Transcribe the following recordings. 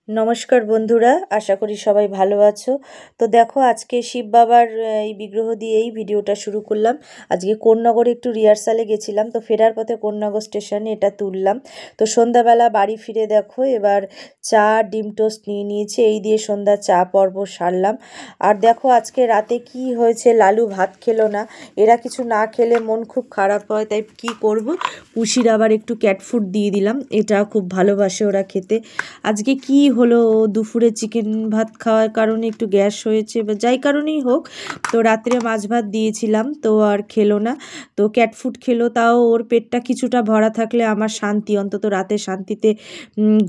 নমস্কার বন্ধুরা, আশা করি সবাই ভালো আছো। তো দেখো, আজকে শিব বাবার এই বিগ্রহ দিয়েই ভিডিওটা শুরু করলাম। আজকে কোন্নগরে একটু রিহার্সালে গেছিলাম, তো ফেরার পথে কোন্নগর স্টেশনে এটা তুললাম। তো সন্ধ্যাবেলা বাড়ি ফিরে দেখো এবার চা ডিম টোস্ট নিয়ে নিয়েছি, এই দিয়ে সন্ধ্যা চা পর্ব সারলাম। আর দেখো আজকে রাতে কি হয়েছে, লালু ভাত খেলো না। এরা কিছু না খেলে মন খুব খারাপ হয়, তাই কি করব, পুষির আবার একটু ক্যাট ফুড দিয়ে দিলাম, এটা খুব ভালোবাসে ওরা খেতে। আজকে কি হলো, দুপুরে চিকেন ভাত খাওয়ার কারণে একটু গ্যাস হয়েছে বা যাই কারণেই হোক, তো রাত্রে মাছ ভাত দিয়েছিলাম তো আর খেলো না। তো ক্যাট ফুড খেলো, তাও ওর পেটটা কিছুটা ভরা থাকলে আমার শান্তি, অন্তত রাতে শান্তিতে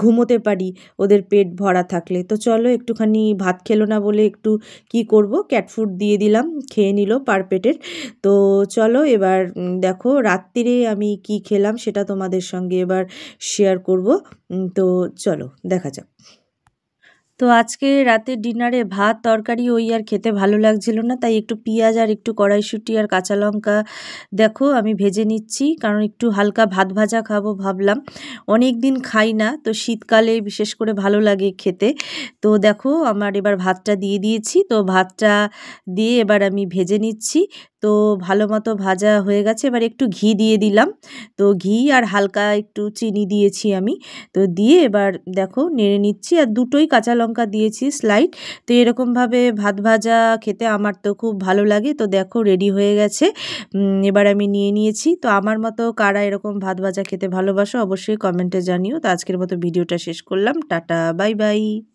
ঘুমোতে পারি ওদের পেট ভরা থাকলে। তো চলো, একটুখানি ভাত খেলো না বলে একটু কি করব, ক্যাট ফুড দিয়ে দিলাম, খেয়ে নিল পার পেটের। তো চলো এবার দেখো রাত্রিরে আমি কি খেলাম সেটা তোমাদের সঙ্গে এবার শেয়ার করব। তো চলো দেখা যাক। তো আজকে রাতের ডিনারে ভাত তরকারি ওই আর খেতে ভালো লাগছিল না, তাই একটু পেঁয়াজ আর একটু কড়াইশুঁটি আর কাঁচা লঙ্কা দেখো আমি ভেজে নিচ্ছি, কারণ একটু হালকা ভাত ভাজা খাবো ভাবলাম। অনেক দিন খাই না, তো শীতকালে বিশেষ করে ভালো লাগে খেতে। তো দেখো আমার এবার ভাতটা দিয়ে দিয়েছি, তো ভাতটা দিয়ে এবার আমি ভেজে নিচ্ছি। তো ভালো মতো ভাজা হয়ে গেছে, এবার একটু ঘি দিয়ে দিলাম। তো ঘি আর হালকা একটু চিনি দিয়েছি আমি। তো দিয়ে এবার দেখো নেড়ে নিচ্ছি, আর দুটোই কাঁচা লঙ্কা দিয়েছি স্লাইড। তো এরকমভাবে ভাত ভাজা খেতে আমার তো খুব ভালো লাগে। তো দেখো রেডি হয়ে গেছে, এবার আমি নিয়ে নিয়েছি। তো আমার মতো কারা এরকম ভাত ভাজা খেতে ভালোবাসো অবশ্যই কমেন্টে জানিও। তো আজকের মতো ভিডিওটা শেষ করলাম, টাটা বাই বাই।